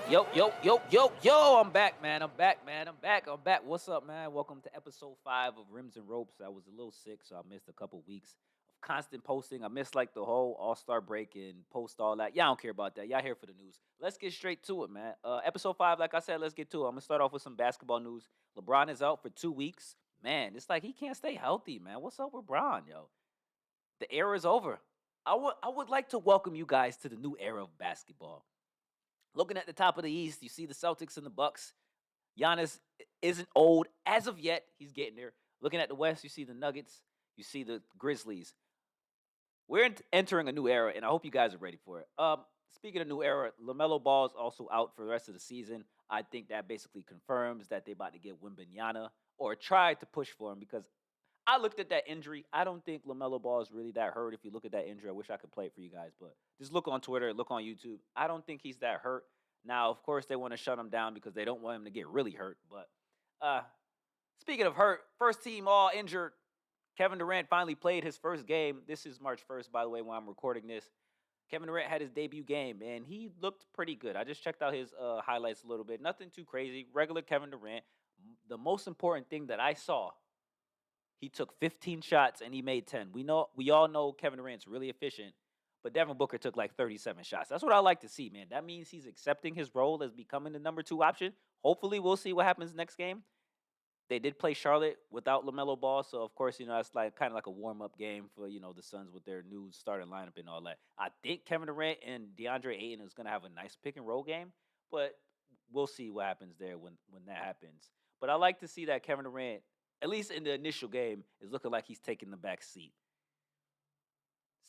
Yo, I'm back, man. I'm back. What's up, man? Welcome to episode 5 of Rims and Ropes. I was a little sick, so I missed a couple weeks of constant posting. I missed like the whole All-Star break and post all that. Y'all don't care about that. Y'all here for the news. Let's get straight to it, man. Episode 5, like I said, let's get to it. I'm gonna start off with some basketball news. LeBron is out for 2 weeks. Man, it's like he can't stay healthy, man. What's up with Bron, yo? The era is over. I would like to welcome you guys to the new era of basketball. Looking at the top of the East, you see the Celtics and the Bucks. Giannis isn't old as of yet. He's getting there. Looking at the West, you see the Nuggets. You see the Grizzlies. We're entering a new era, and I hope you guys are ready for it. Speaking of new era, LaMelo Ball is also out for the rest of the season. I think that basically confirms that they about to get Wembanyama or try to push for him because I looked at that injury. I don't think LaMelo Ball is really that hurt. If you look at that injury, I wish I could play it for you guys, but just look on Twitter, look on YouTube. I don't think he's that hurt. Now, of course, they want to shut him down because they don't want him to get really hurt. But uh, speaking of hurt, first team all injured. Kevin Durant finally played his first game. This is March 1st, by the way, when I'm recording this. Kevin Durant had his debut game, and he looked pretty good. I just checked out his highlights a little bit. Nothing too crazy. Regular Kevin Durant. The most important thing that I saw, he took 15 shots and he made 10. We all know Kevin Durant's really efficient, but Devin Booker took like 37 shots. That's what I like to see, man. That means he's accepting his role as becoming the number 2 option. Hopefully, we'll see what happens next game. They did play Charlotte without LaMelo Ball, so of course, that's like kind of like a warm-up game for, the Suns with their new starting lineup and all that. I think Kevin Durant and DeAndre Ayton is going to have a nice pick and roll game, but we'll see what happens there when that happens. But I like to see that Kevin Durant, at least in the initial game, is looking like he's taking the back seat.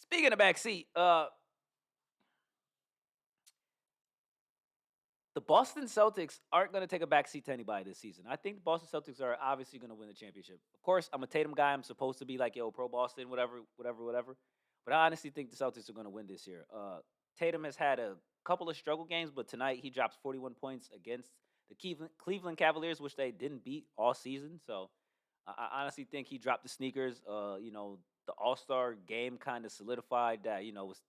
Speaking of back seat, the Boston Celtics aren't going to take a back seat to anybody this season. I think the Boston Celtics are obviously going to win the championship. Of course, I'm a Tatum guy. I'm supposed to be like, yo, pro Boston, whatever. But I honestly think the Celtics are going to win this year. Tatum has had a couple of struggle games, but tonight he drops 41 points against the Cleveland Cavaliers, which they didn't beat all season. So I honestly think he dropped the sneakers. The All Star game kind of solidified that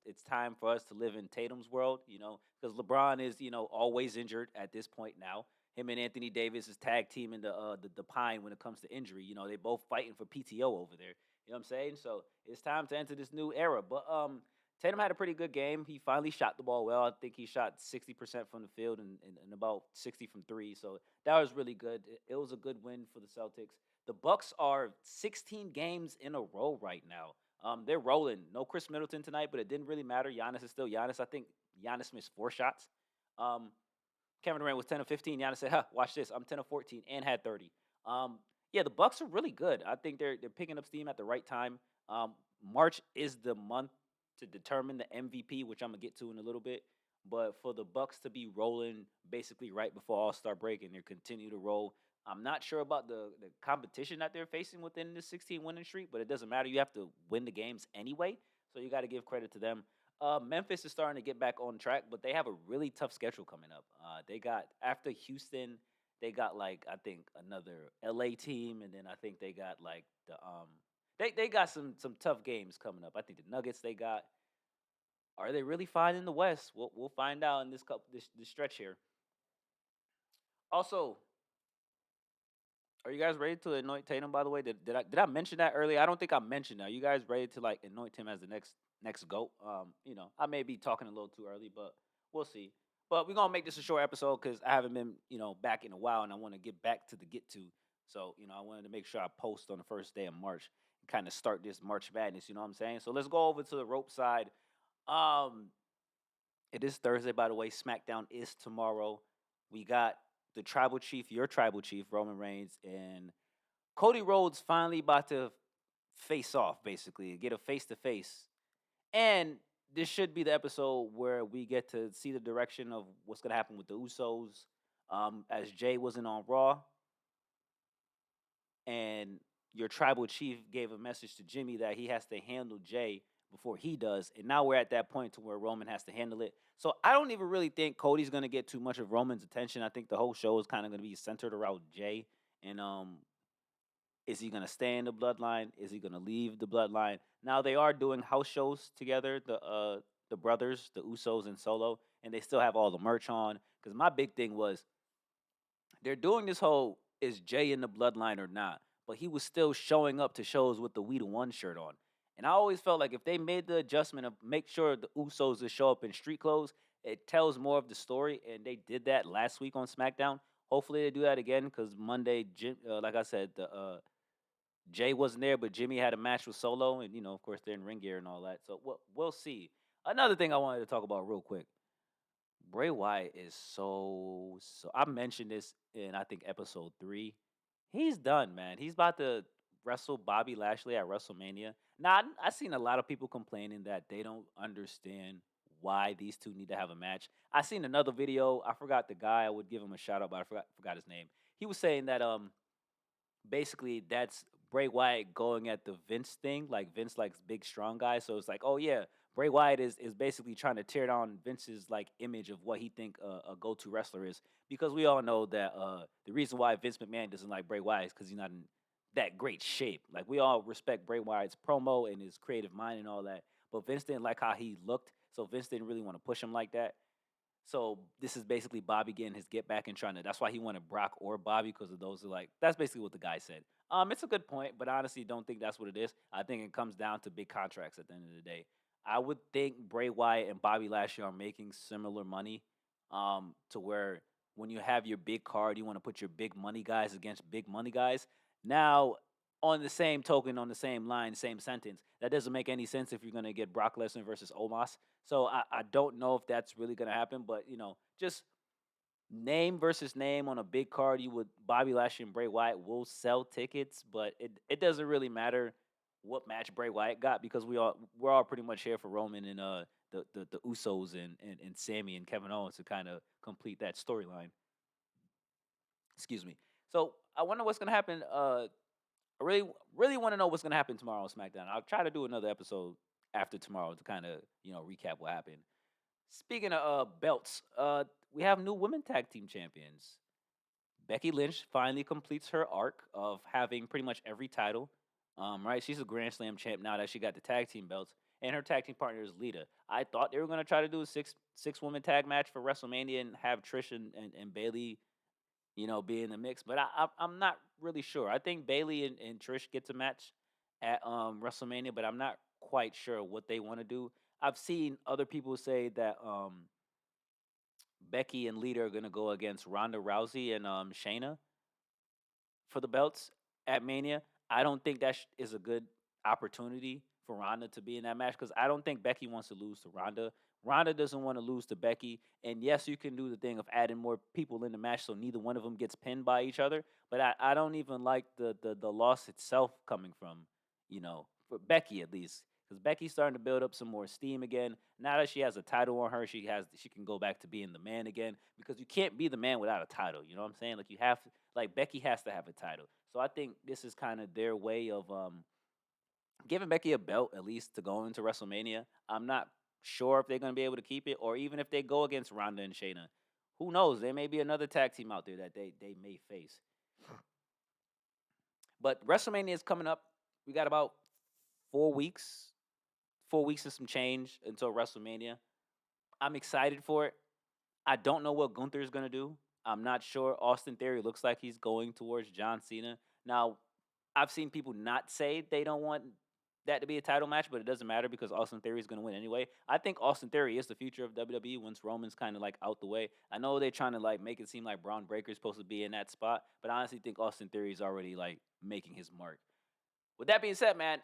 it's time for us to live in Tatum's world. Because LeBron is always injured at this point now. Him and Anthony Davis is tag team in the pine when it comes to injury. They both fighting for PTO over there. You know what I'm saying? So it's time to enter this new era. But Tatum had a pretty good game. He finally shot the ball well. I think he shot 60% from the field and about 60 from 3. So that was really good. It was a good win for the Celtics. The Bucks are 16 games in a row right now. They're rolling. No Chris Middleton tonight, but it didn't really matter. Giannis is still Giannis. I think Giannis missed 4 shots. Kevin Durant was 10 of 15. Giannis said, watch this. I'm 10 of 14 and had 30. Yeah, the Bucks are really good. I think they're picking up steam at the right time. March is the month to determine the MVP, which I'm gonna get to in a little bit. But for the Bucks to be rolling basically right before All-Star break and they continue to roll, I'm not sure about the competition that they're facing within the 16 winning streak, but it doesn't matter. You have to win the games anyway, so you got to give credit to them. Memphis is starting to get back on track, but they have a really tough schedule coming up. They got after Houston, they got like I think another LA team, and then I think they got like they got some tough games coming up. I think the Nuggets they got. Are they really fine in the West? We'll find out in this stretch here. Also, are you guys ready to anoint Tatum? By the way, did I mention that earlier? I don't think I mentioned that. Are you guys ready to like anoint him as the next goat? I may be talking a little too early, but we'll see. But we're gonna make this a short episode because I haven't been back in a while, and I want to get back to the get to. So I wanted to make sure I post on the first day of March and kind of start this March Madness. You know what I'm saying? So let's go over to the rope side. Um, it is Thursday, by the way. SmackDown is tomorrow. We got the tribal chief, your tribal chief, Roman Reigns, and Cody Rhodes finally about to face off, basically, get a face to face. And this should be the episode where we get to see the direction of what's going to happen with the Usos. As Jay wasn't on Raw, and your tribal chief gave a message to Jimmy that he has to handle Jay before he does. And now we're at that point to where Roman has to handle it. So I don't even really think Cody's going to get too much of Roman's attention. I think the whole show is kind of going to be centered around Jay. And is he going to stay in the bloodline? Is he going to leave the bloodline? Now they are doing house shows together. the brothers, the Usos and Solo, and they still have all the merch on. Because my big thing was they're doing this whole is Jay in the bloodline or not, but he was still showing up to shows with the We the One shirt on. And I always felt like if they made the adjustment of make sure the Usos will show up in street clothes, it tells more of the story. And they did that last week on SmackDown. Hopefully they do that again because Monday, like I said, the Jay wasn't there, but Jimmy had a match with Solo, and of course they're in ring gear and all that. So we'll see. Another thing I wanted to talk about real quick. Bray Wyatt is so. I mentioned this in I think episode 3. He's done, man. He's about to wrestle Bobby Lashley at WrestleMania. Now I seen a lot of people complaining that they don't understand why these two need to have a match. I seen another video. I forgot the guy. I would give him a shout out, but I forgot his name. He was saying that basically that's Bray Wyatt going at the Vince thing, like Vince likes big strong guys. So it's like, oh yeah, Bray Wyatt is basically trying to tear down Vince's like image of what he think a go to wrestler is, because we all know that the reason why Vince McMahon doesn't like Bray Wyatt is because he's not in that great shape. Like we all respect Bray Wyatt's promo and his creative mind and all that, but Vince didn't like how he looked, so Vince didn't really want to push him like that. So this is basically Bobby getting his get back and trying to. That's why he wanted Brock or Bobby because of those. Are like that's basically what the guy said. It's a good point, but I honestly don't think that's what it is. I think it comes down to big contracts at the end of the day. I would think Bray Wyatt and Bobby Lashley are making similar money, to where when you have your big card, you want to put your big money guys against big money guys. Now, on the same token, on the same line, same sentence, that doesn't make any sense if you're going to get Brock Lesnar versus Omos. So I don't know if that's really going to happen, but just name versus name on a big card, you would Bobby Lashley and Bray Wyatt will sell tickets, but it doesn't really matter what match Bray Wyatt got because we're all pretty much here for Roman and the Usos and Sammy and Kevin Owens to kind of complete that storyline. Excuse me. So I wonder what's gonna happen. I really want to know what's gonna happen tomorrow on SmackDown. I'll try to do another episode after tomorrow to kind of recap what happened. Speaking of belts, we have new women tag team champions. Becky Lynch finally completes her arc of having pretty much every title. Right, she's a Grand Slam champ now that she got the tag team belts, and her tag team partner is Lita. I thought they were gonna try to do a six woman tag match for WrestleMania and have Trish and Bailey, be in the mix, but I'm not really sure. I think Bailey and Trish gets a match at WrestleMania, but I'm not quite sure what they want to do. I've seen other people say that Becky and Lita are gonna go against Ronda Rousey and Shayna for the belts at Mania. I don't think that is a good opportunity for Ronda to be in that match because I don't think Becky wants to lose to Ronda. Ronda doesn't want to lose to Becky. And yes, you can do the thing of adding more people in the match so neither one of them gets pinned by each other. But I don't even like the loss itself coming from, for Becky at least. Because Becky's starting to build up some more steam again. Now that she has a title on her, she can go back to being the man again. Because you can't be the man without a title. You know what I'm saying? Like you have to, like Becky has to have a title. So I think this is kind of their way of giving Becky a belt at least to go into WrestleMania. I'm not sure if they're going to be able to keep it, or even if they go against Ronda and Shayna. Who knows? There may be another tag team out there that they may face. But WrestleMania is coming up. We got about 4 weeks, 4 weeks and some change until WrestleMania. I'm excited for it. I don't know what Gunther is going to do. I'm not sure. Austin Theory looks like he's going towards John Cena. Now, I've seen people not say they don't want that to be a title match, but it doesn't matter because Austin Theory is going to win anyway. I think Austin Theory is the future of WWE once Roman's kind of like out the way. I know they're trying to like make it seem like Braun Breaker is supposed to be in that spot, but I honestly think Austin Theory is already like making his mark. With that being said, man,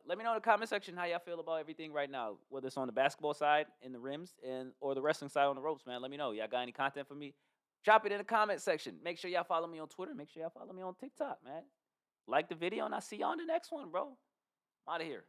let me know in the comment section how y'all feel about everything right now, whether it's on the basketball side in the rims or the wrestling side on the ropes, man. Let me know. Y'all got any content for me? Drop it in the comment section. Make sure y'all follow me on Twitter. Make sure y'all follow me on TikTok, man. Like the video, and I'll see y'all on the next one, bro. I'm out of here.